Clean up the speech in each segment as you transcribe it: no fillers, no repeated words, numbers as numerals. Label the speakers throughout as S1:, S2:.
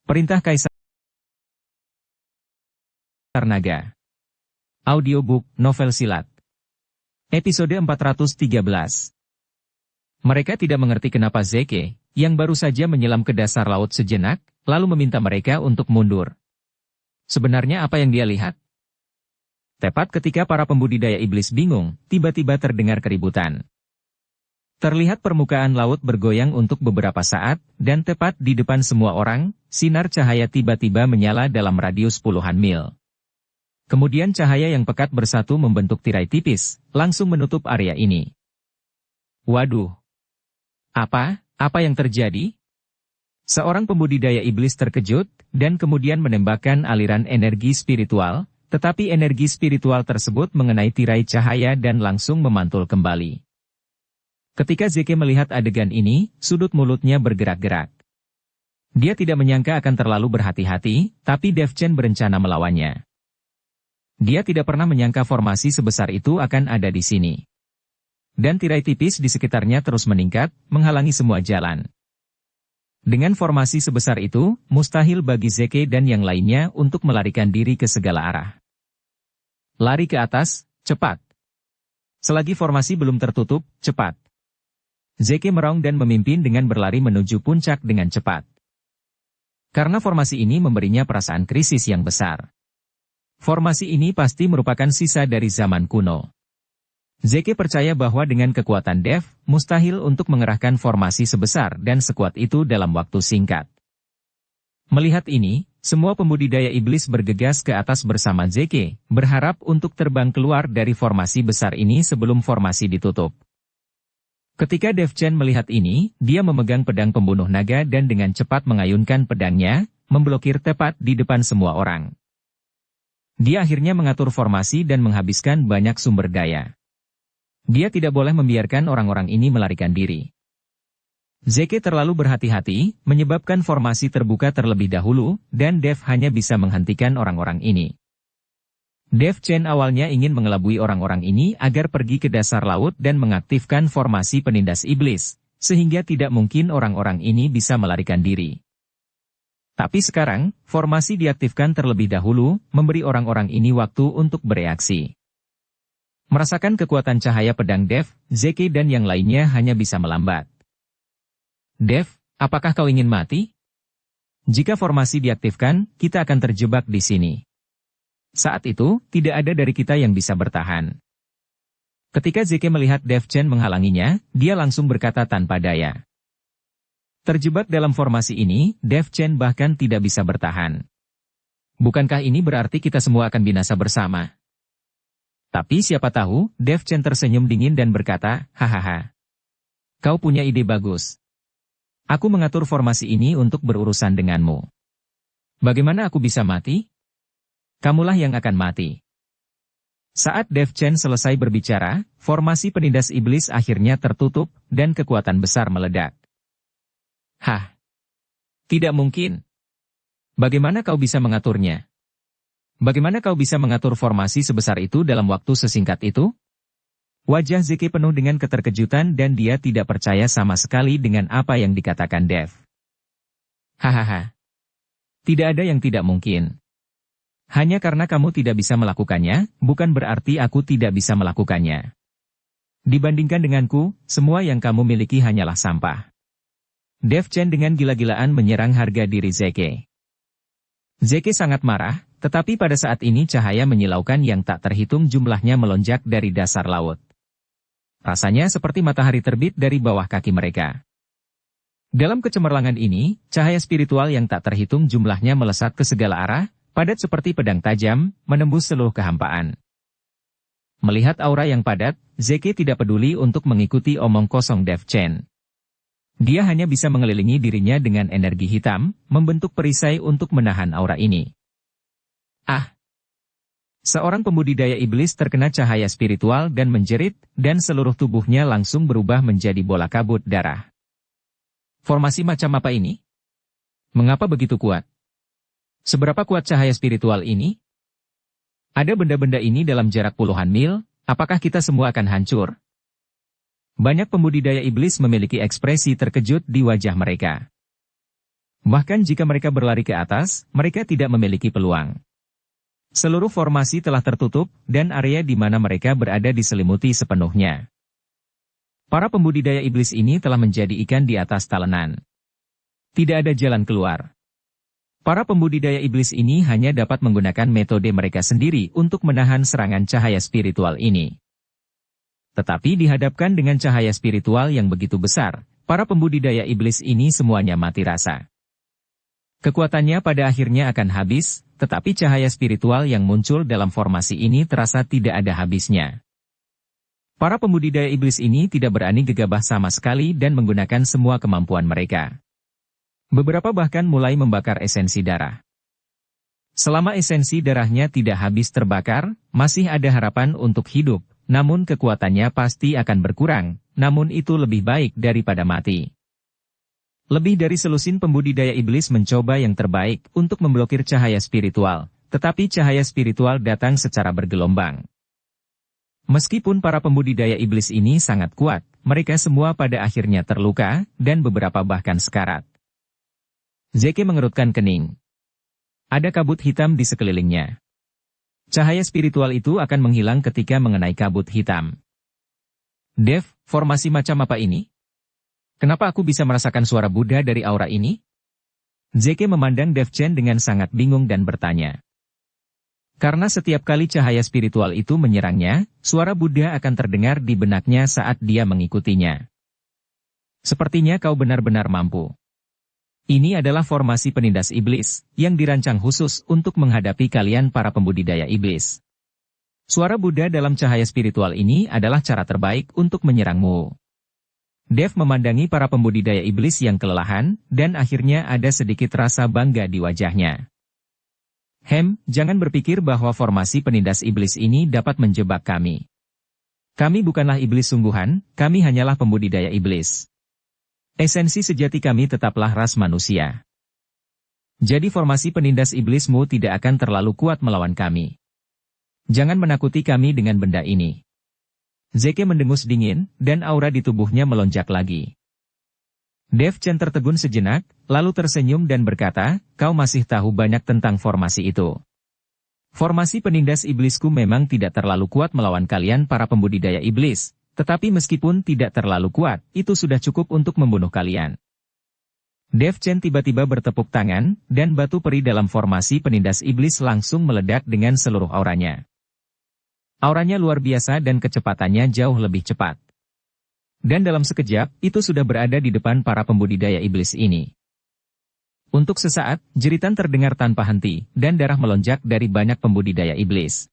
S1: Perintah Kaisar Naga. Audiobook, novel silat. Episode 413. Mereka tidak mengerti kenapa Zeke, yang baru saja menyelam ke dasar laut sejenak, lalu meminta mereka untuk mundur. Sebenarnya apa yang dia lihat? Tepat ketika para pembudidaya iblis bingung, tiba-tiba terdengar keributan. Terlihat permukaan laut bergoyang untuk beberapa saat, dan tepat di depan semua orang, sinar cahaya tiba-tiba menyala dalam radius puluhan mil. Kemudian cahaya yang pekat bersatu membentuk tirai tipis, langsung menutup area ini. Waduh! Apa yang terjadi? Seorang pembudidaya iblis terkejut, dan kemudian menembakkan aliran energi spiritual, tetapi energi spiritual tersebut mengenai tirai cahaya dan langsung memantul kembali. Ketika Zeke melihat adegan ini, sudut mulutnya bergerak-gerak. Dia tidak menyangka akan terlalu berhati-hati, tapi Dev Chen berencana melawannya. Dia tidak pernah menyangka formasi sebesar itu akan ada di sini. Dan tirai tipis di sekitarnya terus meningkat, menghalangi semua jalan. Dengan formasi sebesar itu, mustahil bagi Zeke dan yang lainnya untuk melarikan diri ke segala arah. Lari ke atas, cepat. Selagi formasi belum tertutup, cepat. Zeke meraung dan memimpin dengan berlari menuju puncak dengan cepat. Karena formasi ini memberinya perasaan krisis yang besar. Formasi ini pasti merupakan sisa dari zaman kuno. Zeke percaya bahwa dengan kekuatan Dev, mustahil untuk mengerahkan formasi sebesar dan sekuat itu dalam waktu singkat. Melihat ini, semua pembudidaya iblis bergegas ke atas bersama Zeke, berharap untuk terbang keluar dari formasi besar ini sebelum formasi ditutup. Ketika Dev Chen melihat ini, dia memegang pedang pembunuh naga dan dengan cepat mengayunkan pedangnya, memblokir tepat di depan semua orang. Dia akhirnya mengatur formasi dan menghabiskan banyak sumber daya. Dia tidak boleh membiarkan orang-orang ini melarikan diri. Zeke terlalu berhati-hati, menyebabkan formasi terbuka terlebih dahulu, dan Dev hanya bisa menghentikan orang-orang ini. Dev Chen awalnya ingin mengelabui orang-orang ini agar pergi ke dasar laut dan mengaktifkan formasi penindas iblis, sehingga tidak mungkin orang-orang ini bisa melarikan diri. Tapi sekarang, formasi diaktifkan terlebih dahulu, memberi orang-orang ini waktu untuk bereaksi. Merasakan kekuatan cahaya pedang Dev, Zeke dan yang lainnya hanya bisa melambat. Dev, apakah kau ingin mati? Jika formasi diaktifkan, kita akan terjebak di sini. Saat itu, tidak ada dari kita yang bisa bertahan. Ketika Zeke melihat Dev Chen menghalanginya, dia langsung berkata tanpa daya. Terjebak dalam formasi ini, Dev Chen bahkan tidak bisa bertahan. Bukankah ini berarti kita semua akan binasa bersama? Tapi siapa tahu, Dev Chen tersenyum dingin dan berkata, hahaha. Kau punya ide bagus. Aku mengatur formasi ini untuk berurusan denganmu. Bagaimana aku bisa mati? Kamulah yang akan mati. Saat Dev Chen selesai berbicara, formasi penindas iblis akhirnya tertutup, dan kekuatan besar meledak. Hah? Tidak mungkin. Bagaimana kau bisa mengaturnya? Bagaimana kau bisa mengatur formasi sebesar itu dalam waktu sesingkat itu? Wajah Zeke penuh dengan keterkejutan dan dia tidak percaya sama sekali dengan apa yang dikatakan Dev. Hahaha. Tidak ada yang tidak mungkin. Hanya karena kamu tidak bisa melakukannya, bukan berarti aku tidak bisa melakukannya. Dibandingkan denganku, semua yang kamu miliki hanyalah sampah. Dev Chen dengan gila-gilaan menyerang harga diri Zeke. Zeke sangat marah, tetapi pada saat ini cahaya menyilaukan yang tak terhitung jumlahnya melonjak dari dasar laut. Rasanya seperti matahari terbit dari bawah kaki mereka. Dalam kecemerlangan ini, cahaya spiritual yang tak terhitung jumlahnya melesat ke segala arah, padat seperti pedang tajam, menembus seluruh kehampaan. Melihat aura yang padat, Zeke tidak peduli untuk mengikuti omong kosong Dev Chen. Dia hanya bisa mengelilingi dirinya dengan energi hitam, membentuk perisai untuk menahan aura ini. Ah! Seorang pembudidaya iblis terkena cahaya spiritual dan menjerit, dan seluruh tubuhnya langsung berubah menjadi bola kabut darah. Formasi macam apa ini? Mengapa begitu kuat? Seberapa kuat cahaya spiritual ini? Ada benda-benda ini dalam jarak puluhan mil, apakah kita semua akan hancur? Banyak pembudidaya iblis memiliki ekspresi terkejut di wajah mereka. Bahkan jika mereka berlari ke atas, mereka tidak memiliki peluang. Seluruh formasi telah tertutup, dan area di mana mereka berada diselimuti sepenuhnya. Para pembudidaya iblis ini telah menjadi ikan di atas talenan. Tidak ada jalan keluar. Para pembudidaya iblis ini hanya dapat menggunakan metode mereka sendiri untuk menahan serangan cahaya spiritual ini. Tetapi dihadapkan dengan cahaya spiritual yang begitu besar, para pembudidaya iblis ini semuanya mati rasa. Kekuatannya pada akhirnya akan habis, tetapi cahaya spiritual yang muncul dalam formasi ini terasa tidak ada habisnya. Para pembudidaya iblis ini tidak berani gegabah sama sekali dan menggunakan semua kemampuan mereka. Beberapa bahkan mulai membakar esensi darah. Selama esensi darahnya tidak habis terbakar, masih ada harapan untuk hidup, namun kekuatannya pasti akan berkurang, namun itu lebih baik daripada mati. Lebih dari selusin pembudidaya iblis mencoba yang terbaik untuk memblokir cahaya spiritual, tetapi cahaya spiritual datang secara bergelombang. Meskipun para pembudidaya iblis ini sangat kuat, mereka semua pada akhirnya terluka, dan beberapa bahkan sekarat. Zeke mengerutkan kening. Ada kabut hitam di sekelilingnya. Cahaya spiritual itu akan menghilang ketika mengenai kabut hitam. Dev, formasi macam apa ini? Kenapa aku bisa merasakan suara Buddha dari aura ini? Zeke memandang Dev Chen dengan sangat bingung dan bertanya. Karena setiap kali cahaya spiritual itu menyerangnya, suara Buddha akan terdengar di benaknya saat dia mengikutinya. Sepertinya kau benar-benar mampu. Ini adalah formasi penindas iblis, yang dirancang khusus untuk menghadapi kalian para pembudidaya iblis. Suara Buddha dalam cahaya spiritual ini adalah cara terbaik untuk menyerangmu. Dev memandangi para pembudidaya iblis yang kelelahan, dan akhirnya ada sedikit rasa bangga di wajahnya. Jangan berpikir bahwa formasi penindas iblis ini dapat menjebak kami. Kami bukanlah iblis sungguhan, kami hanyalah pembudidaya iblis. Esensi sejati kami tetaplah ras manusia. Jadi formasi penindas iblismu tidak akan terlalu kuat melawan kami. Jangan menakuti kami dengan benda ini. Zeke mendengus dingin, dan aura di tubuhnya melonjak lagi. Dev Chen tertegun sejenak, lalu tersenyum dan berkata, kau masih tahu banyak tentang formasi itu. Formasi penindas iblisku memang tidak terlalu kuat melawan kalian para pembudidaya iblis, tetapi meskipun tidak terlalu kuat, itu sudah cukup untuk membunuh kalian. Dev Chen tiba-tiba bertepuk tangan, dan batu peri dalam formasi penindas iblis langsung meledak dengan seluruh auranya. Auranya luar biasa dan kecepatannya jauh lebih cepat. Dan dalam sekejap, itu sudah berada di depan para pembudidaya iblis ini. Untuk sesaat, jeritan terdengar tanpa henti, dan darah melonjak dari banyak pembudidaya iblis.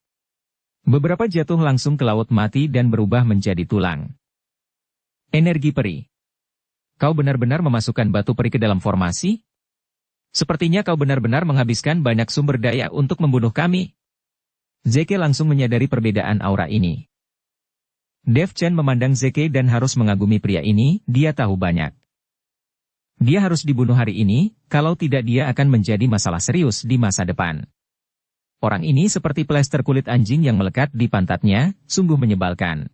S1: Beberapa jatuh langsung ke laut mati dan berubah menjadi tulang. Energi peri. Kau benar-benar memasukkan batu peri ke dalam formasi? Sepertinya kau benar-benar menghabiskan banyak sumber daya untuk membunuh kami. Zeke langsung menyadari perbedaan aura ini. Dev Chen memandang Zeke dan harus mengagumi pria ini, dia tahu banyak. Dia harus dibunuh hari ini, kalau tidak dia akan menjadi masalah serius di masa depan. Orang ini seperti plester kulit anjing yang melekat di pantatnya, sungguh menyebalkan.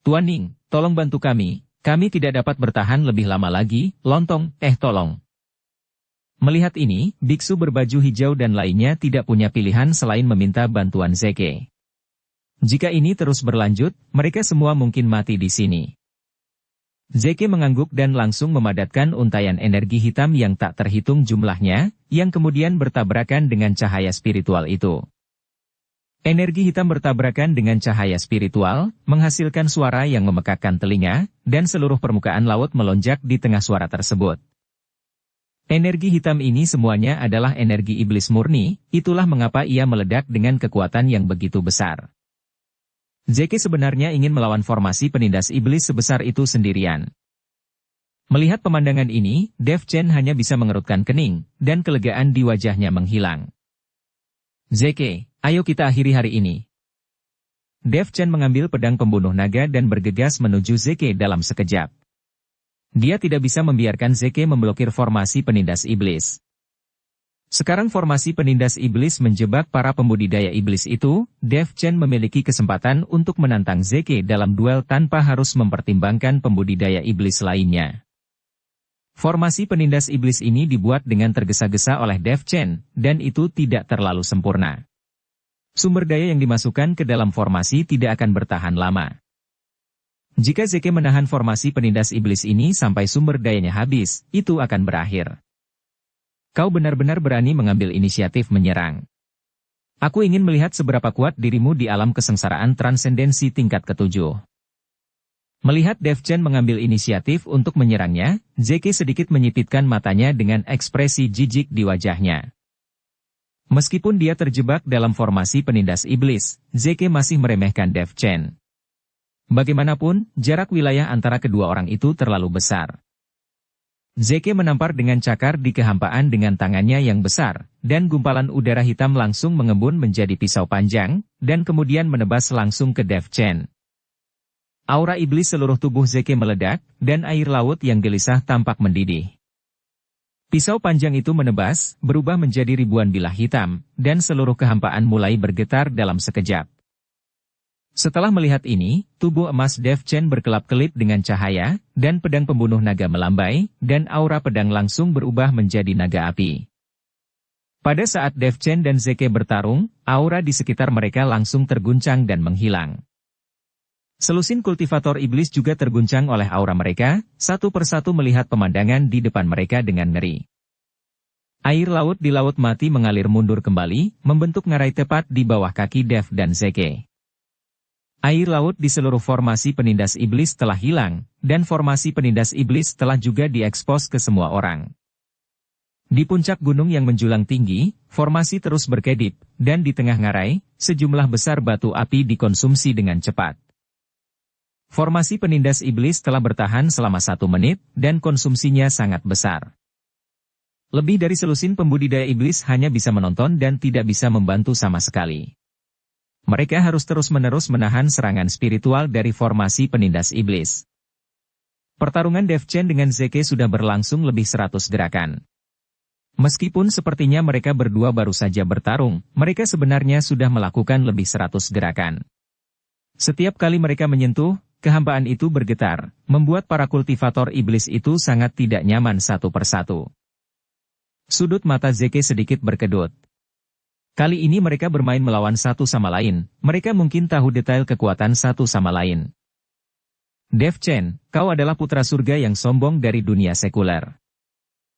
S1: Tuan Ning, tolong bantu kami tidak dapat bertahan lebih lama lagi, lontong, tolong. Melihat ini, biksu berbaju hijau dan lainnya tidak punya pilihan selain meminta bantuan Zeke. Jika ini terus berlanjut, mereka semua mungkin mati di sini. Zeke mengangguk dan langsung memadatkan untayan energi hitam yang tak terhitung jumlahnya, yang kemudian bertabrakan dengan cahaya spiritual itu. Energi hitam bertabrakan dengan cahaya spiritual, menghasilkan suara yang memekakkan telinga, dan seluruh permukaan laut melonjak di tengah suara tersebut. Energi hitam ini semuanya adalah energi iblis murni, itulah mengapa ia meledak dengan kekuatan yang begitu besar. Zeke sebenarnya ingin melawan formasi penindas iblis sebesar itu sendirian. Melihat pemandangan ini, Dev Chen hanya bisa mengerutkan kening, dan kelegaan di wajahnya menghilang. Zeke, ayo kita akhiri hari ini. Dev Chen mengambil pedang pembunuh naga dan bergegas menuju Zeke dalam sekejap. Dia tidak bisa membiarkan Zeke memblokir formasi penindas iblis. Sekarang formasi penindas iblis menjebak para pembudidaya iblis itu, Dev Chen memiliki kesempatan untuk menantang Zeke dalam duel tanpa harus mempertimbangkan pembudidaya iblis lainnya. Formasi penindas iblis ini dibuat dengan tergesa-gesa oleh Dev Chen, dan itu tidak terlalu sempurna. Sumber daya yang dimasukkan ke dalam formasi tidak akan bertahan lama. Jika Zeke menahan formasi penindas iblis ini sampai sumber dayanya habis, itu akan berakhir. Kau benar-benar berani mengambil inisiatif menyerang. Aku ingin melihat seberapa kuat dirimu di alam kesengsaraan transendensi tingkat ketujuh. Melihat Dev Chen mengambil inisiatif untuk menyerangnya, Zeke sedikit menyipitkan matanya dengan ekspresi jijik di wajahnya. Meskipun dia terjebak dalam formasi penindas iblis, Zeke masih meremehkan Dev Chen. Bagaimanapun, jarak wilayah antara kedua orang itu terlalu besar. Zeke menampar dengan cakar di kehampaan dengan tangannya yang besar, dan gumpalan udara hitam langsung mengembun menjadi pisau panjang, dan kemudian menebas langsung ke Dev Chen. Aura iblis seluruh tubuh Zeke meledak, dan air laut yang gelisah tampak mendidih. Pisau panjang itu menebas, berubah menjadi ribuan bilah hitam, dan seluruh kehampaan mulai bergetar dalam sekejap. Setelah melihat ini, tubuh emas Dev Chen berkelap-kelip dengan cahaya, dan pedang pembunuh naga melambai, dan aura pedang langsung berubah menjadi naga api. Pada saat Dev Chen dan Zeke bertarung, aura di sekitar mereka langsung terguncang dan menghilang. Selusin kultivator iblis juga terguncang oleh aura mereka, satu persatu melihat pemandangan di depan mereka dengan ngeri. Air laut di laut mati mengalir mundur kembali, membentuk ngarai tepat di bawah kaki Dev dan Zeke. Air laut di seluruh formasi penindas iblis telah hilang, dan formasi penindas iblis telah juga diekspos ke semua orang. Di puncak gunung yang menjulang tinggi, formasi terus berkedip, dan di tengah ngarai, sejumlah besar batu api dikonsumsi dengan cepat. Formasi penindas iblis telah bertahan selama 1 menit, dan konsumsinya sangat besar. Lebih dari selusin pembudidaya iblis hanya bisa menonton dan tidak bisa membantu sama sekali. Mereka harus terus-menerus menahan serangan spiritual dari formasi penindas iblis. Pertarungan Dev Chen dengan Zeke sudah berlangsung lebih 100 gerakan. Meskipun sepertinya mereka berdua baru saja bertarung, mereka sebenarnya sudah melakukan lebih 100 gerakan. Setiap kali mereka menyentuh, kehampaan itu bergetar, membuat para kultivator iblis itu sangat tidak nyaman satu persatu. Sudut mata Zeke sedikit berkedut. Kali ini mereka bermain melawan satu sama lain, mereka mungkin tahu detail kekuatan satu sama lain. Dev Chen, kau adalah putra surga yang sombong dari dunia sekuler.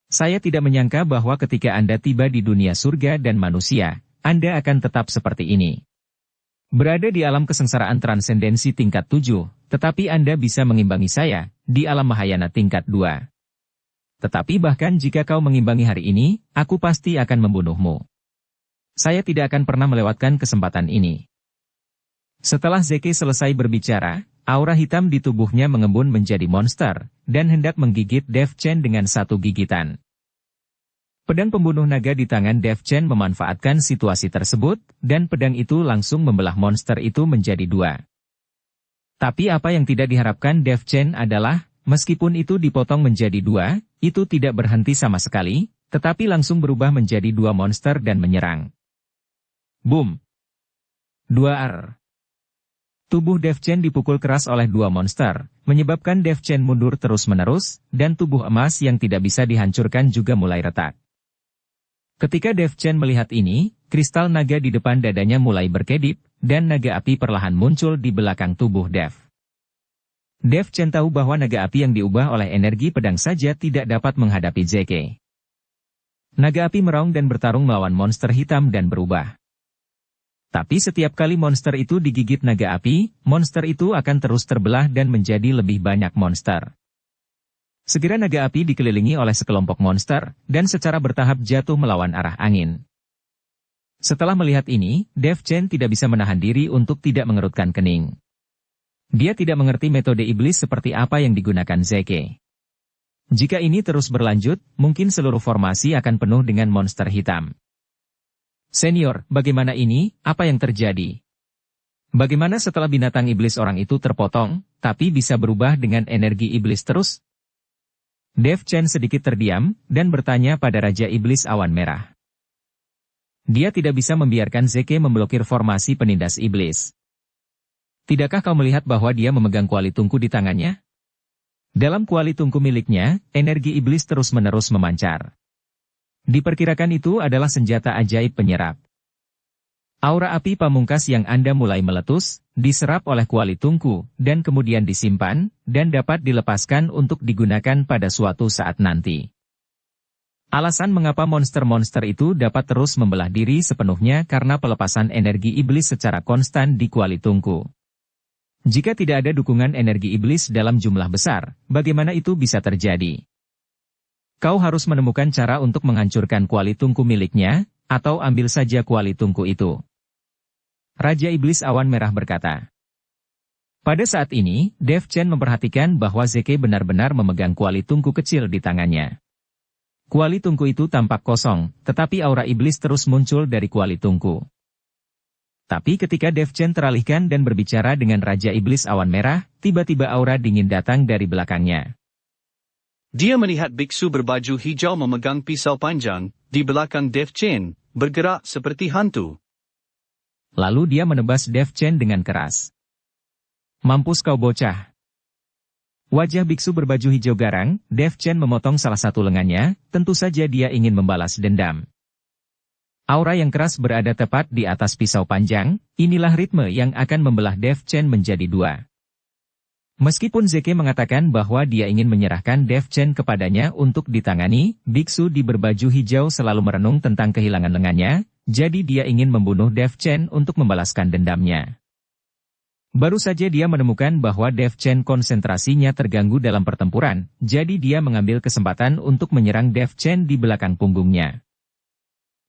S1: Saya tidak menyangka bahwa ketika Anda tiba di dunia surga dan manusia, Anda akan tetap seperti ini. Berada di alam kesengsaraan transendensi tingkat 7, tetapi Anda bisa mengimbangi saya, di alam Mahayana tingkat 2. Tetapi bahkan jika kau mengimbangi hari ini, aku pasti akan membunuhmu. Saya tidak akan pernah melewatkan kesempatan ini. Setelah Zeke selesai berbicara, aura hitam di tubuhnya mengembun menjadi monster, dan hendak menggigit Dev Chen dengan satu gigitan. Pedang pembunuh naga di tangan Dev Chen memanfaatkan situasi tersebut, dan pedang itu langsung membelah monster itu menjadi 2. Tapi apa yang tidak diharapkan Dev Chen adalah, meskipun itu dipotong menjadi 2, itu tidak berhenti sama sekali, tetapi langsung berubah menjadi 2 monster dan menyerang. Boom! 2R. Tubuh Dev Chen dipukul keras oleh 2 monster, menyebabkan Dev Chen mundur terus-menerus, dan tubuh emas yang tidak bisa dihancurkan juga mulai retak. Ketika Dev Chen melihat ini, kristal naga di depan dadanya mulai berkedip, dan naga api perlahan muncul di belakang tubuh Dev. Dev Chen tahu bahwa naga api yang diubah oleh energi pedang saja tidak dapat menghadapi Zeke. Naga api meraung dan bertarung melawan monster hitam dan berubah. Tapi setiap kali monster itu digigit naga api, monster itu akan terus terbelah dan menjadi lebih banyak monster. Segera naga api dikelilingi oleh sekelompok monster, dan secara bertahap jatuh melawan arah angin. Setelah melihat ini, Dev Chen tidak bisa menahan diri untuk tidak mengerutkan kening. Dia tidak mengerti metode iblis seperti apa yang digunakan Zeke. Jika ini terus berlanjut, mungkin seluruh formasi akan penuh dengan monster hitam. Senior, bagaimana ini? Apa yang terjadi? Bagaimana setelah binatang iblis orang itu terpotong, tapi bisa berubah dengan energi iblis terus? Dev Chen sedikit terdiam, dan bertanya pada Raja Iblis Awan Merah. Dia tidak bisa membiarkan Zeke memblokir formasi penindas iblis. Tidakkah kau melihat bahwa dia memegang kuali tungku di tangannya? Dalam kuali tungku miliknya, energi iblis terus-menerus memancar. Diperkirakan itu adalah senjata ajaib penyerap. Aura api pamungkas yang Anda mulai meletus, diserap oleh kuali tungku, dan kemudian disimpan, dan dapat dilepaskan untuk digunakan pada suatu saat nanti. Alasan mengapa monster-monster itu dapat terus membelah diri sepenuhnya karena pelepasan energi iblis secara konstan di kuali tungku. Jika tidak ada dukungan energi iblis dalam jumlah besar, bagaimana itu bisa terjadi? Kau harus menemukan cara untuk menghancurkan kuali tungku miliknya, atau ambil saja kuali tungku itu. Raja Iblis Awan Merah berkata. Pada saat ini, Dev Chen memperhatikan bahwa Zeke benar-benar memegang kuali tungku kecil di tangannya. Kuali tungku itu tampak kosong, tetapi aura iblis terus muncul dari kuali tungku. Tapi ketika Dev Chen teralihkan dan berbicara dengan Raja Iblis Awan Merah, tiba-tiba aura dingin datang dari belakangnya.
S2: Dia melihat biksu berbaju hijau memegang pisau panjang, di belakang Dev Chen, bergerak seperti hantu.
S1: Lalu dia menebas Dev Chen dengan keras. Mampus kau bocah. Wajah biksu berbaju hijau garang, Dev Chen memotong salah satu lengannya, tentu saja dia ingin membalas dendam. Aura yang keras berada tepat di atas pisau panjang, inilah ritme yang akan membelah Dev Chen menjadi dua. Meskipun Zeke mengatakan bahwa dia ingin menyerahkan Dev Chen kepadanya untuk ditangani, biksu di berbaju hijau selalu merenung tentang kehilangan lengannya, jadi dia ingin membunuh Dev Chen untuk membalaskan dendamnya. Baru saja dia menemukan bahwa Dev Chen konsentrasinya terganggu dalam pertempuran, jadi dia mengambil kesempatan untuk menyerang Dev Chen di belakang punggungnya.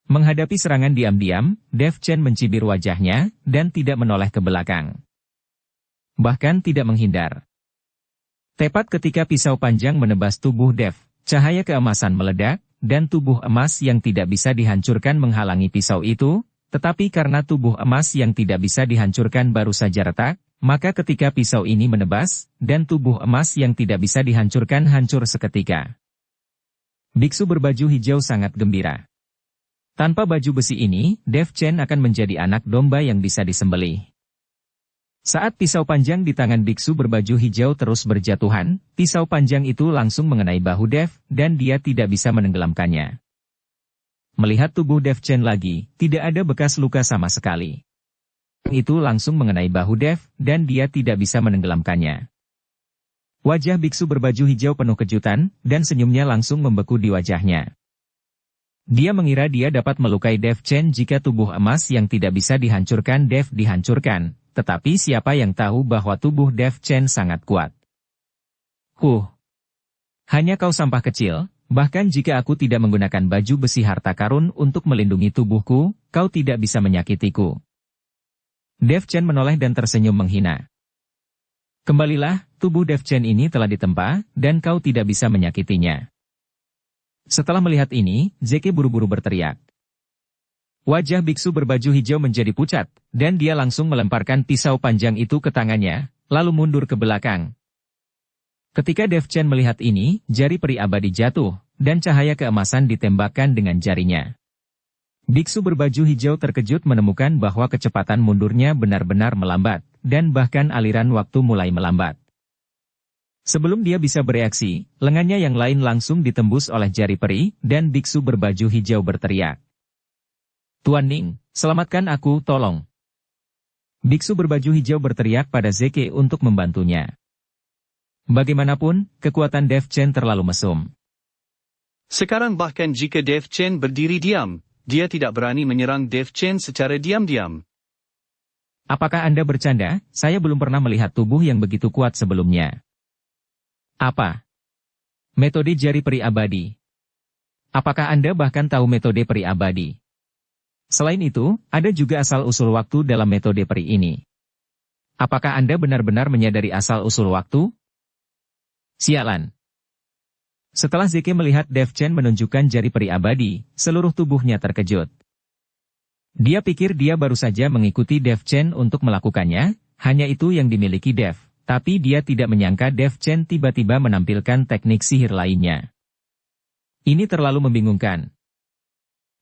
S1: Menghadapi serangan diam-diam, Dev Chen mencibir wajahnya, dan tidak menoleh ke belakang. Bahkan tidak menghindar. Tepat ketika pisau panjang menebas tubuh Dev, cahaya keemasan meledak, dan tubuh emas yang tidak bisa dihancurkan menghalangi pisau itu, tetapi karena tubuh emas yang tidak bisa dihancurkan baru saja retak, maka ketika pisau ini menebas, dan tubuh emas yang tidak bisa dihancurkan hancur seketika. Biksu berbaju hijau sangat gembira. Tanpa baju besi ini, Dev Chen akan menjadi anak domba yang bisa disembelih. Saat pisau panjang di tangan biksu berbaju hijau terus berjatuhan, pisau panjang itu langsung mengenai bahu Dev, dan dia tidak bisa menenggelamkannya. Melihat tubuh Dev Chen lagi, tidak ada bekas luka sama sekali. Itu langsung mengenai bahu Dev, dan dia tidak bisa menenggelamkannya. Wajah biksu berbaju hijau penuh kejutan, dan senyumnya langsung membeku di wajahnya. Dia mengira dia dapat melukai Dev Chen jika tubuh emas yang tidak bisa dihancurkan Dev dihancurkan, tetapi siapa yang tahu bahwa tubuh Dev Chen sangat kuat. Hanya kau sampah kecil, bahkan jika aku tidak menggunakan baju besi harta karun untuk melindungi tubuhku, kau tidak bisa menyakitiku. Dev Chen menoleh dan tersenyum menghina. Kembalilah, tubuh Dev Chen ini telah ditempa, dan kau tidak bisa menyakitinya. Setelah melihat ini, Zeke buru-buru berteriak. Wajah biksu berbaju hijau menjadi pucat, dan dia langsung melemparkan pisau panjang itu ke tangannya, lalu mundur ke belakang. Ketika Dev Chen melihat ini, jari peri abadi jatuh, dan cahaya keemasan ditembakkan dengan jarinya. Biksu berbaju hijau terkejut menemukan bahwa kecepatan mundurnya benar-benar melambat, dan bahkan aliran waktu mulai melambat. Sebelum dia bisa bereaksi, lengannya yang lain langsung ditembus oleh jari peri, dan biksu berbaju hijau berteriak. Tuan Ning, selamatkan aku, tolong. Biksu berbaju hijau berteriak pada Zeke untuk membantunya. Bagaimanapun, kekuatan Dev Chen terlalu mesum.
S2: Sekarang bahkan jika Dev Chen berdiri diam, dia tidak berani menyerang Dev Chen secara diam-diam.
S1: Apakah Anda bercanda? Saya belum pernah melihat tubuh yang begitu kuat sebelumnya. Apa? Metode jari peri abadi. Apakah Anda bahkan tahu metode peri abadi? Selain itu, ada juga asal-usul waktu dalam metode peri ini. Apakah Anda benar-benar menyadari asal-usul waktu? Sialan. Setelah Zeke melihat Dev Chen menunjukkan jari peri abadi, seluruh tubuhnya terkejut. Dia pikir dia baru saja mengikuti Dev Chen untuk melakukannya, hanya itu yang dimiliki Dev. Tapi dia tidak menyangka Dev Chen tiba-tiba menampilkan teknik sihir lainnya. Ini terlalu membingungkan.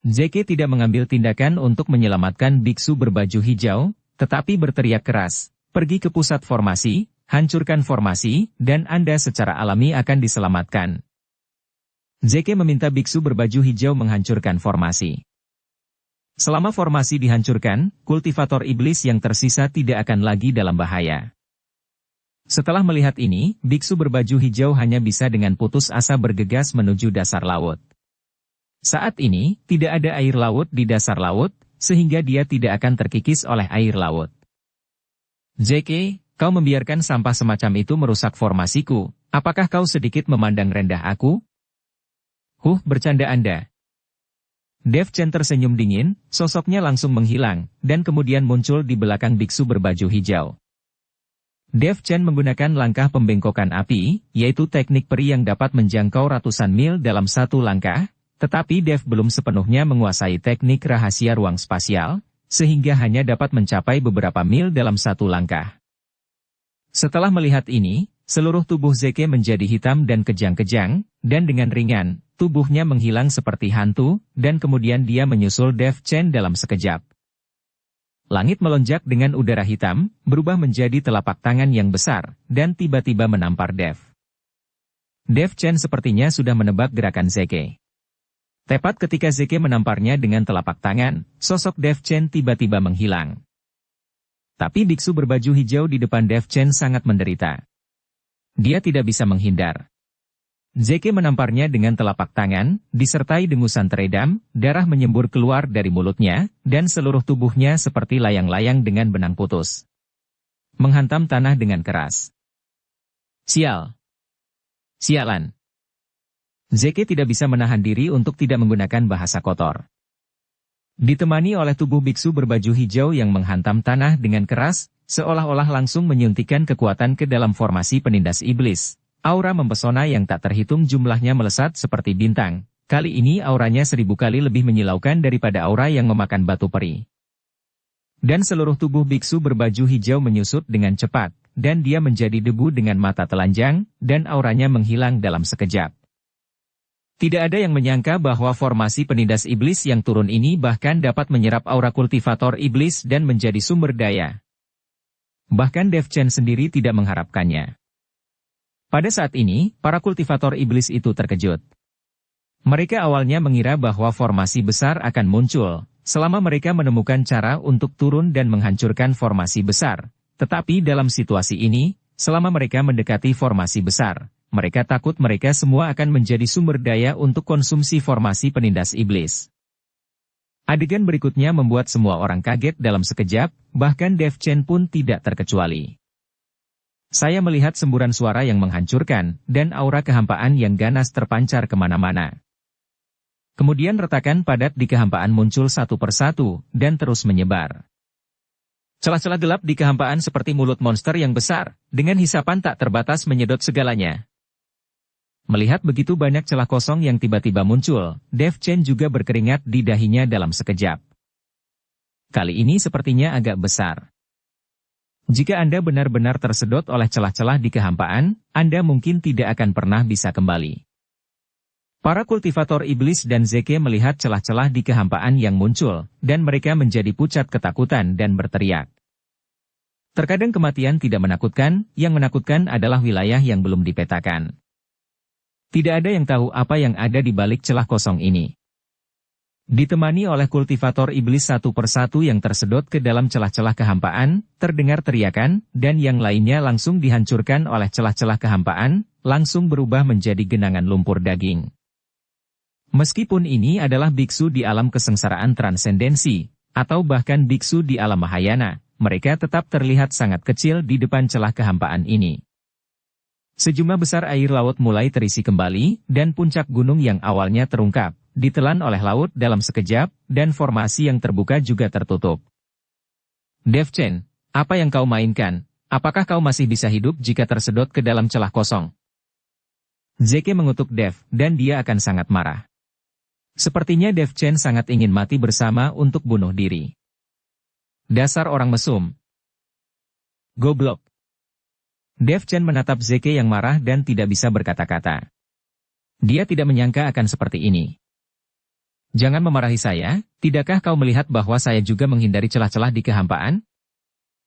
S1: Zeke tidak mengambil tindakan untuk menyelamatkan biksu berbaju hijau, tetapi berteriak keras, pergi ke pusat formasi, hancurkan formasi, dan Anda secara alami akan diselamatkan. Zeke meminta biksu berbaju hijau menghancurkan formasi. Selama formasi dihancurkan, kultivator iblis yang tersisa tidak akan lagi dalam bahaya. Setelah melihat ini, biksu berbaju hijau hanya bisa dengan putus asa bergegas menuju dasar laut. Saat ini, tidak ada air laut di dasar laut, sehingga dia tidak akan terkikis oleh air laut. Zeke, kau membiarkan sampah semacam itu merusak formasiku, apakah kau sedikit memandang rendah aku? Bercanda Anda. Dev Chen tersenyum dingin, sosoknya langsung menghilang, dan kemudian muncul di belakang biksu berbaju hijau. Dev Chen menggunakan langkah pembengkokan api, yaitu teknik peri yang dapat menjangkau ratusan mil dalam satu langkah, tetapi Dev belum sepenuhnya menguasai teknik rahasia ruang spasial, sehingga hanya dapat mencapai beberapa mil dalam satu langkah. Setelah melihat ini, seluruh tubuh Zeke menjadi hitam dan kejang-kejang, dan dengan ringan, tubuhnya menghilang seperti hantu, dan kemudian dia menyusul Dev Chen dalam sekejap. Langit melonjak dengan udara hitam, berubah menjadi telapak tangan yang besar, dan tiba-tiba menampar Dev. Dev Chen sepertinya sudah menebak gerakan Zeke. Tepat ketika Zeke menamparnya dengan telapak tangan, sosok Dev Chen tiba-tiba menghilang. Tapi biksu berbaju hijau di depan Dev Chen sangat menderita. Dia tidak bisa menghindar. Zeke menamparnya dengan telapak tangan, disertai dengusan teredam, darah menyembur keluar dari mulutnya, dan seluruh tubuhnya seperti layang-layang dengan benang putus. Menghantam tanah dengan keras. Sial. Sialan. Zeke tidak bisa menahan diri untuk tidak menggunakan bahasa kotor. Ditemani oleh tubuh biksu berbaju hijau yang menghantam tanah dengan keras, seolah-olah langsung menyuntikkan kekuatan ke dalam formasi penindas iblis. Aura mempesona yang tak terhitung jumlahnya melesat seperti bintang. Kali ini auranya 1000 kali lebih menyilaukan daripada aura yang memakan batu peri. Dan seluruh tubuh biksu berbaju hijau menyusut dengan cepat, dan dia menjadi debu dengan mata telanjang, dan auranya menghilang dalam sekejap. Tidak ada yang menyangka bahwa formasi penindas iblis yang turun ini bahkan dapat menyerap aura kultivator iblis dan menjadi sumber daya. Bahkan Dev Chen sendiri tidak mengharapkannya. Pada saat ini, para kultivator iblis itu terkejut. Mereka awalnya mengira bahwa formasi besar akan muncul, selama mereka menemukan cara untuk turun dan menghancurkan formasi besar. Tetapi dalam situasi ini, selama mereka mendekati formasi besar, mereka takut mereka semua akan menjadi sumber daya untuk konsumsi formasi penindas iblis. Adegan berikutnya membuat semua orang kaget dalam sekejap, bahkan Dev Chen pun tidak terkecuali. Saya melihat semburan suara yang menghancurkan, dan aura kehampaan yang ganas terpancar kemana-mana. Kemudian retakan padat di kehampaan muncul satu persatu, dan terus menyebar. Celah-celah gelap di kehampaan seperti mulut monster yang besar, dengan hisapan tak terbatas menyedot segalanya. Melihat begitu banyak celah kosong yang tiba-tiba muncul, Dev Chen juga berkeringat di dahinya dalam sekejap. Kali ini sepertinya agak besar. Jika Anda benar-benar tersedot oleh celah-celah di kehampaan, Anda mungkin tidak akan pernah bisa kembali. Para kultivator iblis dan Zeke melihat celah-celah di kehampaan yang muncul, dan mereka menjadi pucat ketakutan dan berteriak. Terkadang kematian tidak menakutkan, yang menakutkan adalah wilayah yang belum dipetakan. Tidak ada yang tahu apa yang ada di balik celah kosong ini. Ditemani oleh kultivator iblis satu persatu yang tersedot ke dalam celah-celah kehampaan, terdengar teriakan, dan yang lainnya langsung dihancurkan oleh celah-celah kehampaan, langsung berubah menjadi genangan lumpur daging. Meskipun ini adalah biksu di alam kesengsaraan transendensi, atau bahkan biksu di alam Mahayana, mereka tetap terlihat sangat kecil di depan celah kehampaan ini. Sejumlah besar air laut mulai terisi kembali, dan puncak gunung yang awalnya terungkap, ditelan oleh laut dalam sekejap, dan formasi yang terbuka juga tertutup. Dev Chen, apa yang kau mainkan? Apakah kau masih bisa hidup jika tersedot ke dalam celah kosong? Zeke mengutuk Dev, dan dia akan sangat marah. Sepertinya Dev Chen sangat ingin mati bersama untuk bunuh diri. Dasar orang mesum. Goblok. Dev Chen menatap Zeke yang marah dan tidak bisa berkata-kata. Dia tidak menyangka akan seperti ini. Jangan memarahi saya, tidakkah kau melihat bahwa saya juga menghindari celah-celah di kehampaan?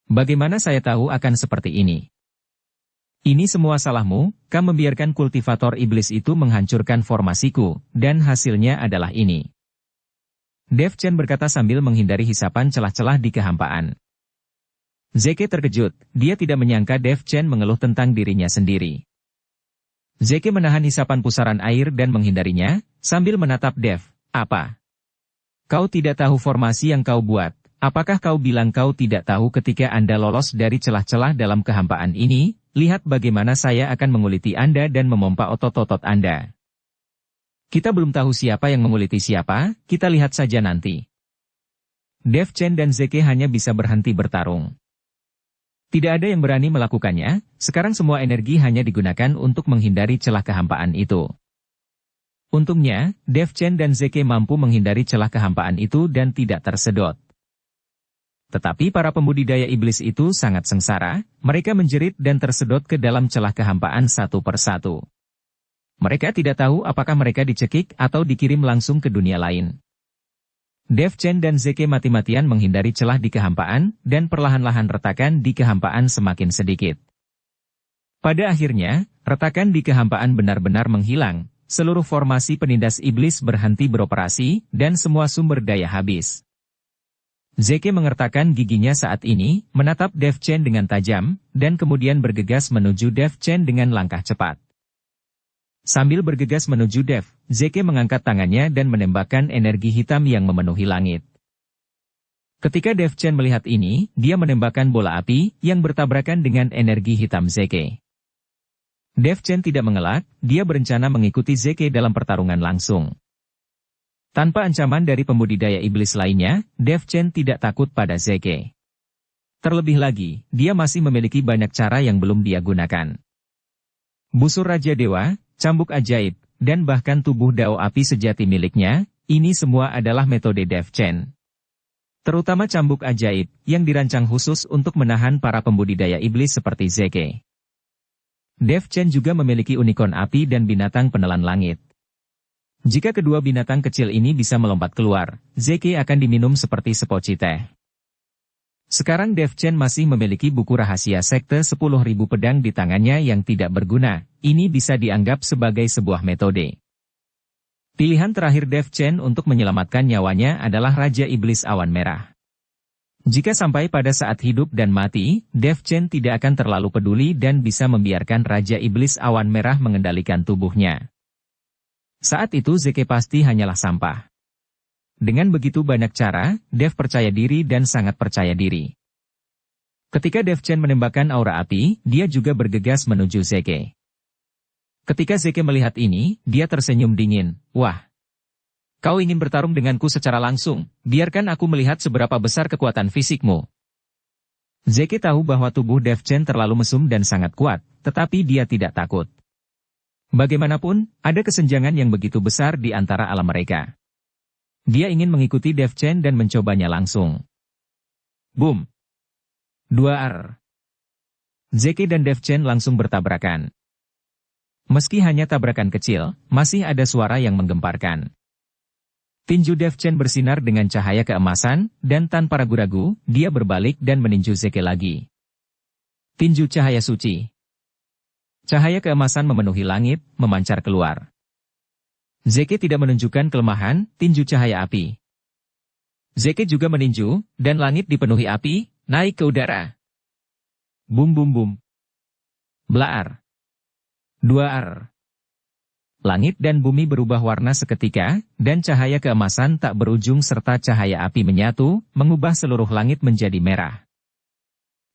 S1: Bagaimana saya tahu akan seperti ini? Ini semua salahmu, kau membiarkan kultivator iblis itu menghancurkan formasiku, dan hasilnya adalah ini. Dev Chen berkata sambil menghindari hisapan celah-celah di kehampaan. Zeke terkejut, dia tidak menyangka Dev Chen mengeluh tentang dirinya sendiri. Zeke menahan hisapan pusaran air dan menghindarinya, sambil menatap Dev. Apa? Kau tidak tahu formasi yang kau buat, apakah kau bilang kau tidak tahu ketika Anda lolos dari celah-celah dalam kehampaan ini? Lihat bagaimana saya akan menguliti Anda dan memompa otot-otot Anda. Kita belum tahu siapa yang menguliti siapa, kita lihat saja nanti. Dev Chen dan Zeke hanya bisa berhenti bertarung. Tidak ada yang berani melakukannya, sekarang semua energi hanya digunakan untuk menghindari celah kehampaan itu. Untungnya, Dev Chen dan Zeke mampu menghindari celah kehampaan itu dan tidak tersedot. Tetapi para pembudidaya iblis itu sangat sengsara, mereka menjerit dan tersedot ke dalam celah kehampaan satu persatu. Mereka tidak tahu apakah mereka dicekik atau dikirim langsung ke dunia lain. Dev Chen dan Zeke mati-matian menghindari celah di kehampaan, dan perlahan-lahan retakan di kehampaan semakin sedikit. Pada akhirnya, retakan di kehampaan benar-benar menghilang, seluruh formasi penindas iblis berhenti beroperasi, dan semua sumber daya habis. Zeke mengertakkan giginya saat ini, menatap Dev Chen dengan tajam, dan kemudian bergegas menuju Dev Chen dengan langkah cepat. Sambil bergegas menuju Dev, Zeke mengangkat tangannya dan menembakkan energi hitam yang memenuhi langit. Ketika Dev Chen melihat ini, dia menembakkan bola api, yang bertabrakan dengan energi hitam Zeke. Dev Chen tidak mengelak, dia berencana mengikuti Zeke dalam pertarungan langsung. Tanpa ancaman dari pembudidaya iblis lainnya, Dev Chen tidak takut pada Zeke. Terlebih lagi, dia masih memiliki banyak cara yang belum dia gunakan. Busur Raja Dewa, cambuk ajaib, dan bahkan tubuh dao api sejati miliknya, ini semua adalah metode Dev Chen. Terutama cambuk ajaib, yang dirancang khusus untuk menahan para pembudidaya iblis seperti Zeke. Dev Chen juga memiliki unicorn api dan binatang penelan langit. Jika kedua binatang kecil ini bisa melompat keluar, Zeke akan diminum seperti sepoci teh. Sekarang Dev Chen masih memiliki buku rahasia sekte 10.000 pedang di tangannya yang tidak berguna, ini bisa dianggap sebagai sebuah metode. Pilihan terakhir Dev Chen untuk menyelamatkan nyawanya adalah Raja Iblis Awan Merah. Jika sampai pada saat hidup dan mati, Dev Chen tidak akan terlalu peduli dan bisa membiarkan Raja Iblis Awan Merah mengendalikan tubuhnya. Saat itu Zeke pasti hanyalah sampah. Dengan begitu banyak cara, Dev percaya diri dan sangat percaya diri. Ketika Dev Chen menembakkan aura api, dia juga bergegas menuju Zeke. Ketika Zeke melihat ini, dia tersenyum dingin. Wah! Kau ingin bertarung denganku secara langsung, biarkan aku melihat seberapa besar kekuatan fisikmu. Zeke tahu bahwa tubuh Dev Chen terlalu mesum dan sangat kuat, tetapi dia tidak takut. Bagaimanapun, ada kesenjangan yang begitu besar di antara alam mereka. Dia ingin mengikuti Dev Chen dan mencobanya langsung. Boom! 2 Zeke dan Dev Chen langsung bertabrakan. Meski hanya tabrakan kecil, masih ada suara yang menggemparkan. Tinju Dev Chen bersinar dengan cahaya keemasan, dan tanpa ragu-ragu, dia berbalik dan meninju Zeke lagi. Tinju cahaya suci. Cahaya keemasan memenuhi langit, memancar keluar. Zeke tidak menunjukkan kelemahan, tinju cahaya api. Zeke juga meninju, dan langit dipenuhi api, naik ke udara. Bum bum bum. Blaar. 2 Langit dan bumi berubah warna seketika, dan cahaya keemasan tak berujung serta cahaya api menyatu, mengubah seluruh langit menjadi merah.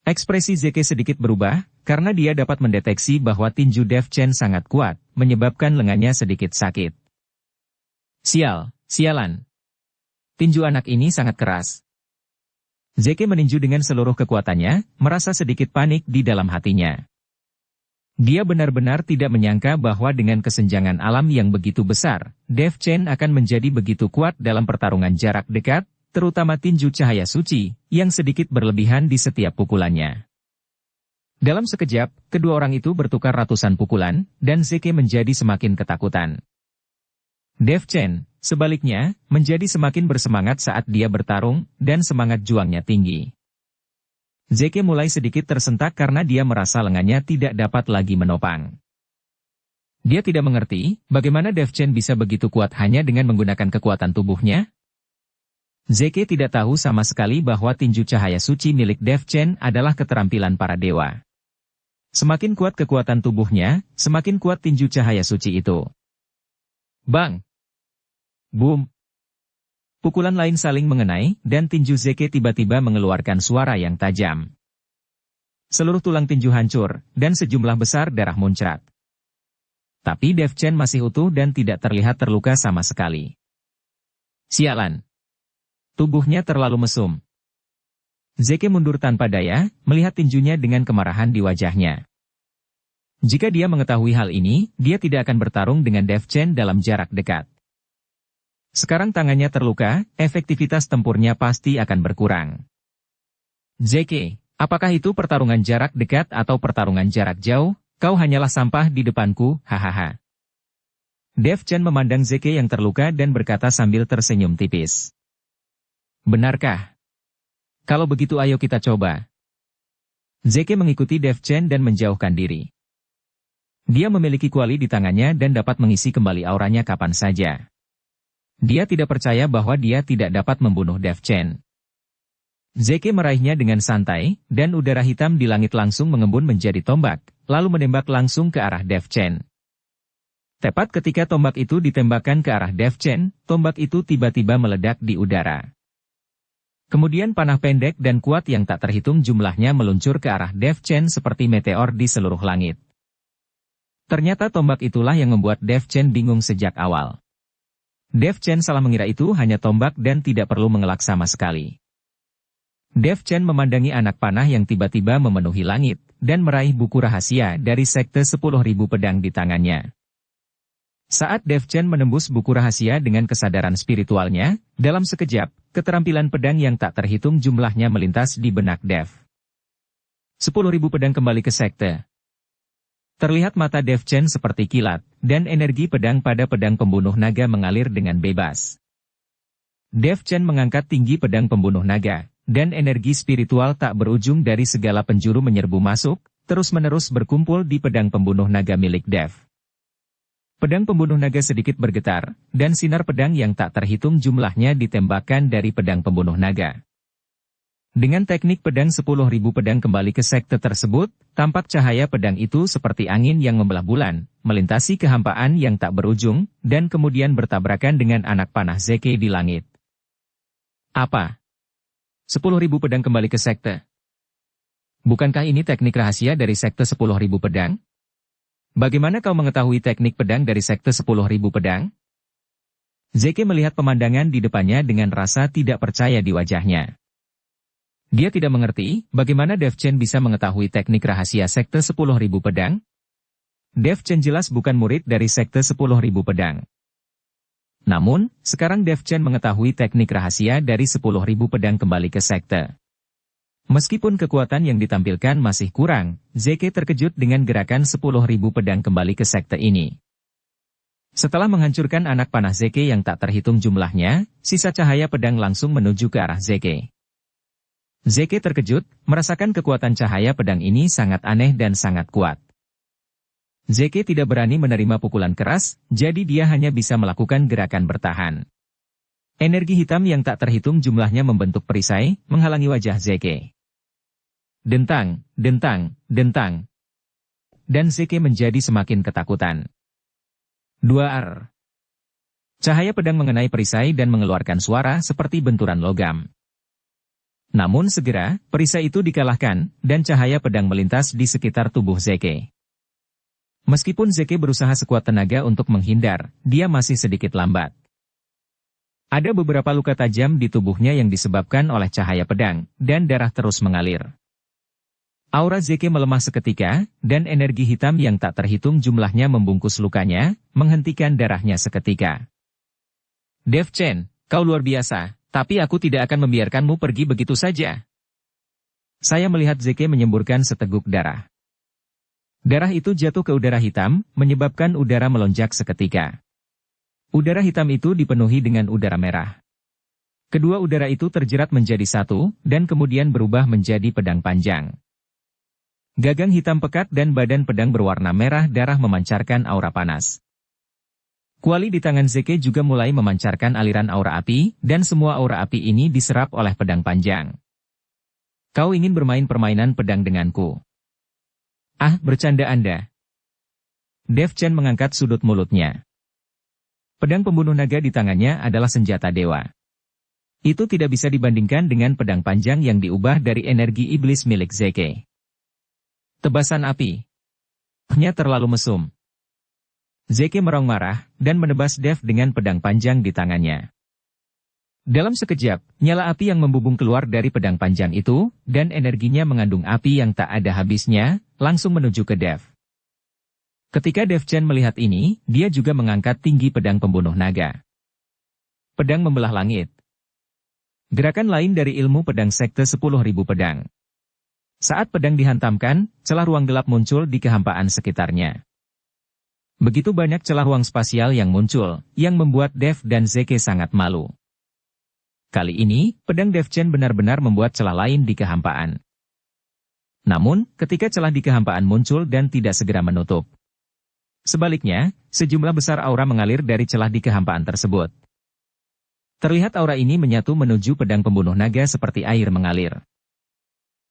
S1: Ekspresi Zeke sedikit berubah, karena dia dapat mendeteksi bahwa tinju Dev Chen sangat kuat, menyebabkan lengannya sedikit sakit. Sialan. Tinju anak ini sangat keras. Zeke meninju dengan seluruh kekuatannya, merasa sedikit panik di dalam hatinya. Dia benar-benar tidak menyangka bahwa dengan kesenjangan alam yang begitu besar, Dev Chen akan menjadi begitu kuat dalam pertarungan jarak dekat, terutama tinju cahaya suci, yang sedikit berlebihan di setiap pukulannya. Dalam sekejap, kedua orang itu bertukar ratusan pukulan, dan Zeke menjadi semakin ketakutan. Dev Chen, sebaliknya, menjadi semakin bersemangat saat dia bertarung, dan semangat juangnya tinggi. Zeke mulai sedikit tersentak karena dia merasa lengannya tidak dapat lagi menopang. Dia tidak mengerti, bagaimana Dev Chen bisa begitu kuat hanya dengan menggunakan kekuatan tubuhnya? Zeke tidak tahu sama sekali bahwa tinju cahaya suci milik Dev Chen adalah keterampilan para dewa. Semakin kuat kekuatan tubuhnya, semakin kuat tinju cahaya suci itu. Bang! Boom! Pukulan lain saling mengenai, dan tinju Zeke tiba-tiba mengeluarkan suara yang tajam. Seluruh tulang tinju hancur, dan sejumlah besar darah muncrat. Tapi Dev Chen masih utuh dan tidak terlihat terluka sama sekali. Sialan! Tubuhnya terlalu mesum. Zeke mundur tanpa daya, melihat tinjunya dengan kemarahan di wajahnya. Jika dia mengetahui hal ini, dia tidak akan bertarung dengan Dev Chen dalam jarak dekat. Sekarang tangannya terluka, efektivitas tempurnya pasti akan berkurang. Zeke, apakah itu pertarungan jarak dekat atau pertarungan jarak jauh? Kau hanyalah sampah di depanku, hahaha. Dev Chen memandang Zeke yang terluka dan berkata sambil tersenyum tipis. Benarkah? Kalau begitu ayo kita coba. Zeke mengikuti Dev Chen dan menjauhkan diri. Dia memiliki kuali di tangannya dan dapat mengisi kembali auranya kapan saja. Dia tidak percaya bahwa dia tidak dapat membunuh Dev Chen. Zeke meraihnya dengan santai, dan udara hitam di langit langsung mengembun menjadi tombak, lalu menembak langsung ke arah Dev Chen. Tepat ketika tombak itu ditembakkan ke arah Dev Chen, tombak itu tiba-tiba meledak di udara. Kemudian panah pendek dan kuat yang tak terhitung jumlahnya meluncur ke arah Dev Chen seperti meteor di seluruh langit. Ternyata tombak itulah yang membuat Dev Chen bingung sejak awal. Dev Chen salah mengira itu hanya tombak dan tidak perlu mengelak sama sekali. Dev Chen memandangi anak panah yang tiba-tiba memenuhi langit, dan meraih buku rahasia dari sekte 10.000 pedang di tangannya. Saat Dev Chen menembus buku rahasia dengan kesadaran spiritualnya, dalam sekejap, keterampilan pedang yang tak terhitung jumlahnya melintas di benak Dev. 10.000 pedang kembali ke sekte. Terlihat mata Dev Chen seperti kilat, dan energi pedang pada pedang pembunuh naga mengalir dengan bebas. Dev Chen mengangkat tinggi pedang pembunuh naga, dan energi spiritual tak berujung dari segala penjuru menyerbu masuk, terus-menerus berkumpul di pedang pembunuh naga milik Dev. Pedang pembunuh naga sedikit bergetar, dan sinar pedang yang tak terhitung jumlahnya ditembakkan dari pedang pembunuh naga. Dengan teknik pedang 10.000 pedang kembali ke sekte tersebut, tampak cahaya pedang itu seperti angin yang membelah bulan, melintasi kehampaan yang tak berujung, dan kemudian bertabrakan dengan anak panah Zeke di langit. Apa? 10.000 pedang kembali ke sekte? Bukankah ini teknik rahasia dari sekte 10.000 pedang? Bagaimana kau mengetahui teknik pedang dari sekte 10.000 pedang? Zeke melihat pemandangan di depannya dengan rasa tidak percaya di wajahnya. Dia tidak mengerti, bagaimana Dev Chen bisa mengetahui teknik rahasia sekte 10.000 pedang? Dev Chen jelas bukan murid dari sekte 10.000 pedang. Namun, sekarang Dev Chen mengetahui teknik rahasia dari 10.000 pedang kembali ke sekte. Meskipun kekuatan yang ditampilkan masih kurang, Zeke terkejut dengan gerakan 10.000 pedang kembali ke sekte ini. Setelah menghancurkan anak panah Zeke yang tak terhitung jumlahnya, sisa cahaya pedang langsung menuju ke arah Zeke. Zeke terkejut, merasakan kekuatan cahaya pedang ini sangat aneh dan sangat kuat. Zeke tidak berani menerima pukulan keras, jadi dia hanya bisa melakukan gerakan bertahan. Energi hitam yang tak terhitung jumlahnya membentuk perisai, menghalangi wajah Zeke. Dentang, dentang, dentang. Dan Zeke menjadi semakin ketakutan. 2R. Cahaya pedang mengenai perisai dan mengeluarkan suara seperti benturan logam. Namun segera, perisai itu dikalahkan, dan cahaya pedang melintas di sekitar tubuh Zeke. Meskipun Zeke berusaha sekuat tenaga untuk menghindar, dia masih sedikit lambat. Ada beberapa luka tajam di tubuhnya yang disebabkan oleh cahaya pedang, dan darah terus mengalir. Aura Zeke melemah seketika, dan energi hitam yang tak terhitung jumlahnya membungkus lukanya, menghentikan darahnya seketika. Dev Chen, kau luar biasa. Tapi aku tidak akan membiarkanmu pergi begitu saja. Saya melihat Zeke menyemburkan seteguk darah. Darah itu jatuh ke udara hitam, menyebabkan udara melonjak seketika. Udara hitam itu dipenuhi dengan udara merah. Kedua udara itu terjerat menjadi satu, dan kemudian berubah menjadi pedang panjang. Gagang hitam pekat dan badan pedang berwarna merah darah memancarkan aura panas. Kuali di tangan Zeke juga mulai memancarkan aliran aura api, dan semua aura api ini diserap oleh pedang panjang. Kau ingin bermain permainan pedang denganku? Ah, bercanda Anda. Dev Chen mengangkat sudut mulutnya. Pedang pembunuh naga di tangannya adalah senjata dewa. Itu tidak bisa dibandingkan dengan pedang panjang yang diubah dari energi iblis milik Zeke. Tebasan api. Nya terlalu mesum. Zeke meraung marah, dan menebas Dev dengan pedang panjang di tangannya. Dalam sekejap, nyala api yang membubung keluar dari pedang panjang itu, dan energinya mengandung api yang tak ada habisnya, langsung menuju ke Dev. Ketika Dev Chen melihat ini, dia juga mengangkat tinggi pedang pembunuh naga. Pedang membelah langit. Gerakan lain dari ilmu pedang sekte 10.000 pedang. Saat pedang dihantamkan, celah ruang gelap muncul di kehampaan sekitarnya. Begitu banyak celah ruang spasial yang muncul, yang membuat Dev dan Zeke sangat malu. Kali ini, pedang Dev Chen benar-benar membuat celah lain di kehampaan. Namun, ketika celah di kehampaan muncul dan tidak segera menutup. Sebaliknya, sejumlah besar aura mengalir dari celah di kehampaan tersebut. Terlihat aura ini menyatu menuju pedang pembunuh naga seperti air mengalir.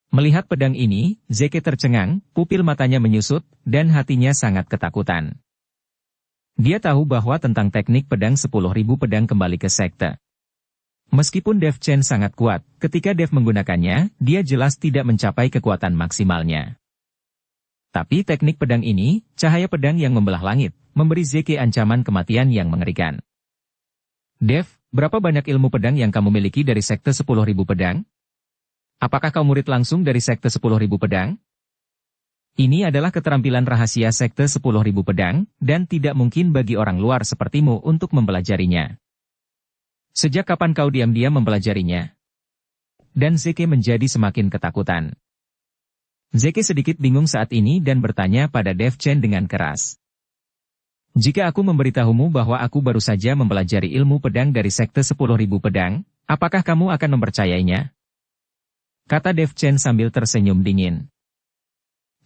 S1: Melihat pedang ini, Zeke tercengang, pupil matanya menyusut, dan hatinya sangat ketakutan. Dia tahu bahwa tentang teknik pedang 10.000 pedang kembali ke sekte. Meskipun Dev Chen sangat kuat, ketika Dev menggunakannya, dia jelas tidak mencapai kekuatan maksimalnya. Tapi teknik pedang ini, cahaya pedang yang membelah langit, memberi Zeke ancaman kematian yang mengerikan. Dev, berapa banyak ilmu pedang yang kamu miliki dari sekte 10.000 pedang? Apakah kau murid langsung dari sekte 10.000 pedang? Ini adalah keterampilan rahasia sekte 10.000 pedang, dan tidak mungkin bagi orang luar sepertimu untuk mempelajarinya. Sejak kapan kau diam-diam mempelajarinya? Dan Zeke menjadi semakin ketakutan. Zeke sedikit bingung saat ini dan bertanya pada Dev Chen dengan keras. Jika aku memberitahumu bahwa aku baru saja mempelajari ilmu pedang dari sekte 10.000 pedang, apakah kamu akan mempercayainya? Kata Dev Chen sambil tersenyum dingin.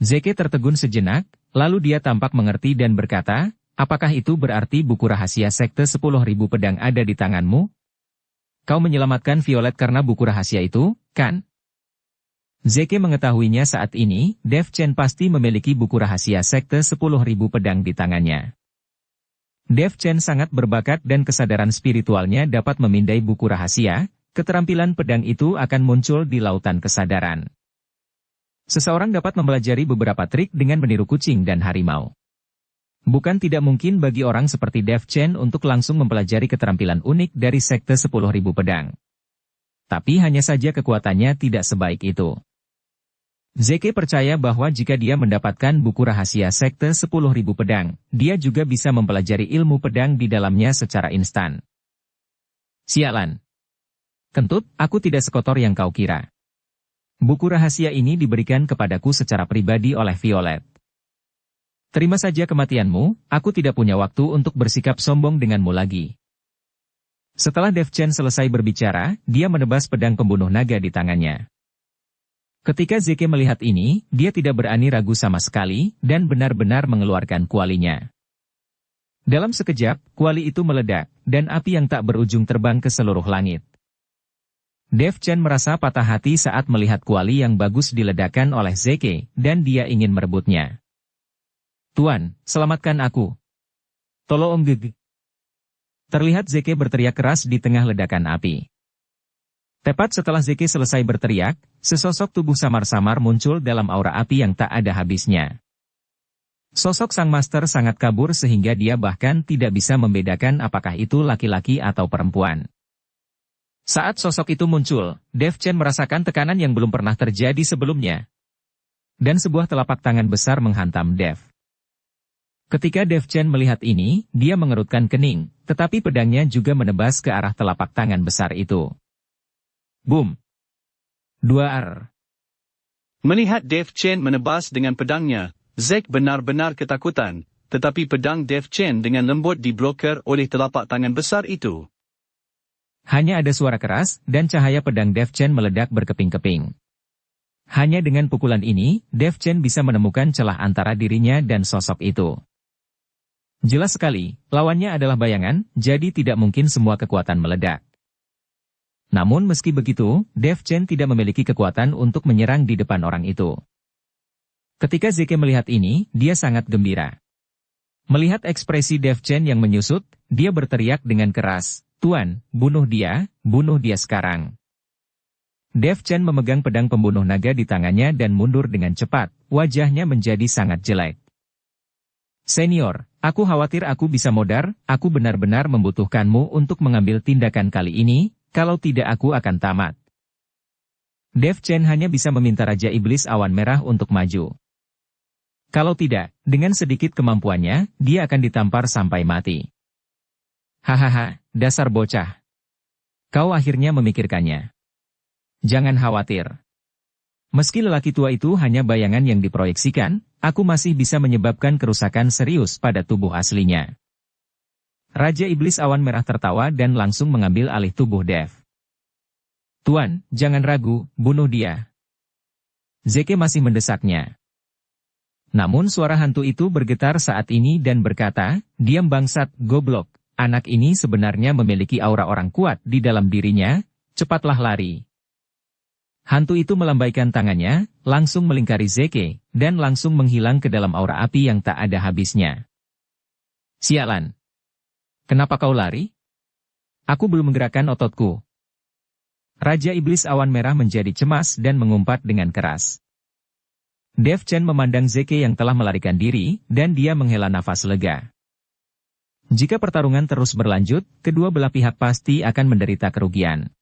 S1: Zeke tertegun sejenak, lalu dia tampak mengerti dan berkata, apakah itu berarti buku rahasia sekte 10.000 pedang ada di tanganmu? Kau menyelamatkan Violet karena buku rahasia itu, kan? Zeke mengetahuinya saat ini, Dev Chen pasti memiliki buku rahasia sekte 10.000 pedang di tangannya. Dev Chen sangat berbakat dan kesadaran spiritualnya dapat memindai buku rahasia, keterampilan pedang itu akan muncul di lautan kesadaran. Seseorang dapat mempelajari beberapa trik dengan meniru kucing dan harimau. Bukan tidak mungkin bagi orang seperti Dev Chen untuk langsung mempelajari keterampilan unik dari sekte 10.000 pedang. Tapi hanya saja kekuatannya tidak sebaik itu. Zeke percaya bahwa jika dia mendapatkan buku rahasia sekte 10.000 pedang, dia juga bisa mempelajari ilmu pedang di dalamnya secara instan. Sialan. Kentut, aku tidak sekotor yang kau kira. Buku rahasia ini diberikan kepadaku secara pribadi oleh Violet. Terima saja kematianmu, aku tidak punya waktu untuk bersikap sombong denganmu lagi. Setelah Dev Chen selesai berbicara, dia menebas pedang pembunuh naga di tangannya. Ketika Zeke melihat ini, dia tidak berani ragu sama sekali, dan benar-benar mengeluarkan kualinya. Dalam sekejap, kuali itu meledak, dan api yang tak berujung terbang ke seluruh langit. Dev Chen merasa patah hati saat melihat kuali yang bagus diledakkan oleh Zeke, dan dia ingin merebutnya. Tuan, selamatkan aku. Tolong Geg. Terlihat Zeke berteriak keras di tengah ledakan api. Tepat setelah Zeke selesai berteriak, sesosok tubuh samar-samar muncul dalam aura api yang tak ada habisnya. Sosok sang master sangat kabur sehingga dia bahkan tidak bisa membedakan apakah itu laki-laki atau perempuan. Saat sosok itu muncul, Dev Chen merasakan tekanan yang belum pernah terjadi sebelumnya. Dan sebuah telapak tangan besar menghantam Dev. Ketika Dev Chen melihat ini, dia mengerutkan kening, tetapi pedangnya juga menebas ke arah telapak tangan besar itu. Boom! 2
S2: Melihat Dev Chen menebas dengan pedangnya, Zeke benar-benar ketakutan, tetapi pedang Dev Chen dengan lembut dibloker oleh telapak tangan besar itu.
S1: Hanya ada suara keras, dan cahaya pedang Dev Chen meledak berkeping-keping. Hanya dengan pukulan ini, Dev Chen bisa menemukan celah antara dirinya dan sosok itu. Jelas sekali, lawannya adalah bayangan, jadi tidak mungkin semua kekuatan meledak. Namun meski begitu, Dev Chen tidak memiliki kekuatan untuk menyerang di depan orang itu. Ketika Zeke melihat ini, dia sangat gembira. Melihat ekspresi Dev Chen yang menyusut, dia berteriak dengan keras, "Tuan, bunuh dia sekarang." Dev Chen memegang pedang pembunuh naga di tangannya dan mundur dengan cepat, wajahnya menjadi sangat jelek. "Senior, aku khawatir aku bisa modar, aku benar-benar membutuhkanmu untuk mengambil tindakan kali ini, kalau tidak aku akan tamat." Dev Chen hanya bisa meminta Raja Iblis Awan Merah untuk maju. Kalau tidak, dengan sedikit kemampuannya, dia akan ditampar sampai mati. "Hahaha, dasar bocah. Kau akhirnya memikirkannya. Jangan khawatir. Meski lelaki tua itu hanya bayangan yang diproyeksikan, aku masih bisa menyebabkan kerusakan serius pada tubuh aslinya." Raja Iblis Awan Merah tertawa dan langsung mengambil alih tubuh Dev. "Tuan, jangan ragu, bunuh dia." Zeke masih mendesaknya. Namun suara hantu itu bergetar saat ini dan berkata, "Diam bangsat, goblok, anak ini sebenarnya memiliki aura orang kuat di dalam dirinya, cepatlah lari." Hantu itu melambaikan tangannya, langsung melingkari Zeke, dan langsung menghilang ke dalam aura api yang tak ada habisnya. "Sialan. Kenapa kau lari? Aku belum menggerakkan ototku." Raja Iblis Awan Merah menjadi cemas dan mengumpat dengan keras. Dev Chen memandang Zeke yang telah melarikan diri, dan dia menghela nafas lega. Jika pertarungan terus berlanjut, kedua belah pihak pasti akan menderita kerugian.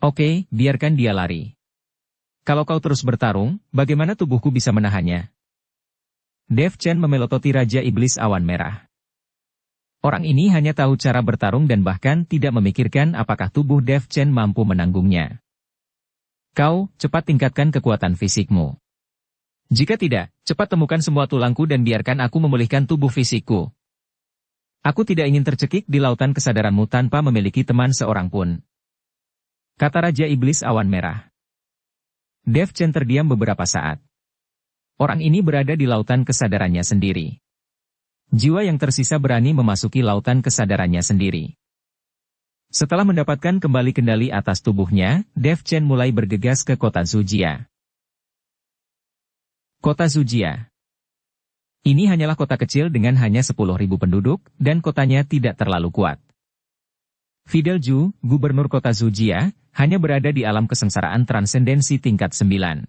S1: "Oke, biarkan dia lari. Kalau kau terus bertarung, bagaimana tubuhku bisa menahannya?" Dev Chen memelototi Raja Iblis Awan Merah. Orang ini hanya tahu cara bertarung dan bahkan tidak memikirkan apakah tubuh Dev Chen mampu menanggungnya. "Kau, cepat tingkatkan kekuatan fisikmu. Jika tidak, cepat temukan semua tulangku dan biarkan aku memulihkan tubuh fisikku. Aku tidak ingin tercekik di lautan kesadaranmu tanpa memiliki teman seorang pun," kata Raja Iblis Awan Merah. Dev Chen terdiam beberapa saat. Orang ini berada di lautan kesadarannya sendiri. Jiwa yang tersisa berani memasuki lautan kesadarannya sendiri. Setelah mendapatkan kembali kendali atas tubuhnya, Dev Chen mulai bergegas ke kota Zujia. Kota Zujia. Ini hanyalah kota kecil dengan hanya 10.000 penduduk, dan kotanya tidak terlalu kuat. Fidel Zhu, gubernur kota Zujia, hanya berada di alam kesengsaraan transendensi tingkat 9.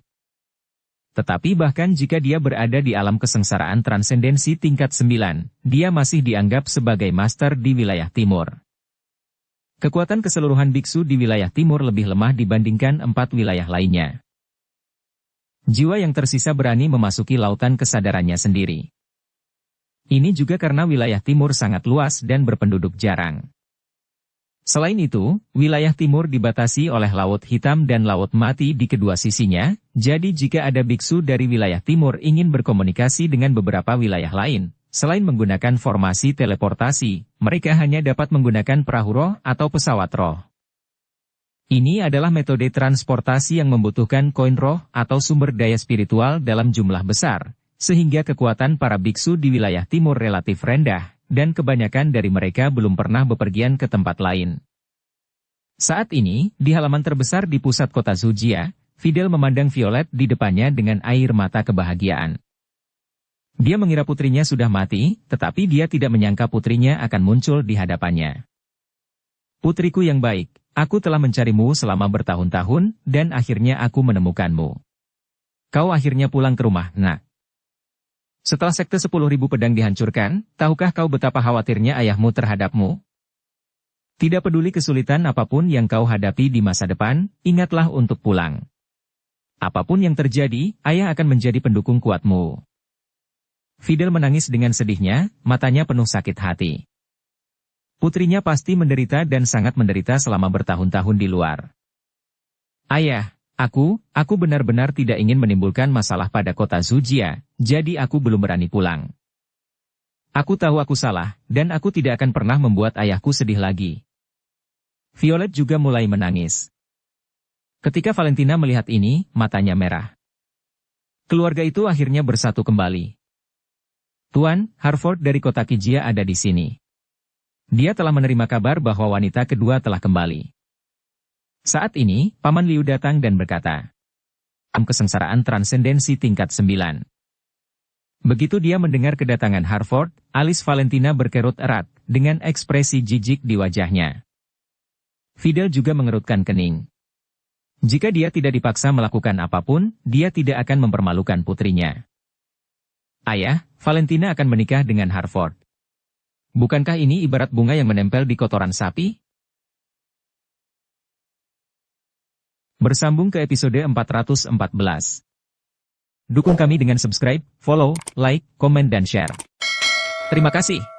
S1: Tetapi bahkan jika dia berada di alam kesengsaraan transendensi tingkat 9, dia masih dianggap sebagai master di wilayah timur. Kekuatan keseluruhan biksu di wilayah timur lebih lemah dibandingkan 4 wilayah lainnya. Jiwa yang tersisa berani memasuki lautan kesadarannya sendiri. Ini juga karena wilayah timur sangat luas dan berpenduduk jarang. Selain itu, wilayah timur dibatasi oleh Laut Hitam dan Laut Mati di kedua sisinya, jadi jika ada biksu dari wilayah timur ingin berkomunikasi dengan beberapa wilayah lain, selain menggunakan formasi teleportasi, mereka hanya dapat menggunakan perahu roh atau pesawat roh. Ini adalah metode transportasi yang membutuhkan koin roh atau sumber daya spiritual dalam jumlah besar, sehingga kekuatan para biksu di wilayah timur relatif rendah, dan kebanyakan dari mereka belum pernah bepergian ke tempat lain. Saat ini, di halaman terbesar di pusat kota Zujia, Fidel memandang Violet di depannya dengan air mata kebahagiaan. Dia mengira putrinya sudah mati, tetapi dia tidak menyangka putrinya akan muncul di hadapannya. "Putriku yang baik, aku telah mencarimu selama bertahun-tahun, dan akhirnya aku menemukanmu. Kau akhirnya pulang ke rumah, nak. Setelah sekte 10.000 pedang dihancurkan, tahukah kau betapa khawatirnya ayahmu terhadapmu? Tidak peduli kesulitan apapun yang kau hadapi di masa depan, ingatlah untuk pulang. Apapun yang terjadi, ayah akan menjadi pendukung kuatmu." Fidel menangis dengan sedihnya, matanya penuh sakit hati. Putrinya pasti menderita dan sangat menderita selama bertahun-tahun di luar. "Ayah, aku benar-benar tidak ingin menimbulkan masalah pada kota Zujia, jadi aku belum berani pulang. Aku tahu aku salah, dan aku tidak akan pernah membuat ayahku sedih lagi." Violet juga mulai menangis. Ketika Valentina melihat ini, matanya merah. Keluarga itu akhirnya bersatu kembali. Tuan, Harford dari kota Kijia ada di sini. Dia telah menerima kabar bahwa wanita kedua telah kembali. Saat ini, Paman Liu datang dan berkata, kesengsaraan transendensi tingkat 9. Begitu dia mendengar kedatangan Harford, alis Valentina berkerut erat, dengan ekspresi jijik di wajahnya. Fidel juga mengerutkan kening. Jika dia tidak dipaksa melakukan apapun, dia tidak akan mempermalukan putrinya. Ayah, Valentina akan menikah dengan Harford. Bukankah ini ibarat bunga yang menempel di kotoran sapi? Bersambung ke episode 414. Dukung kami dengan subscribe, follow, like, komen dan share. Terima kasih.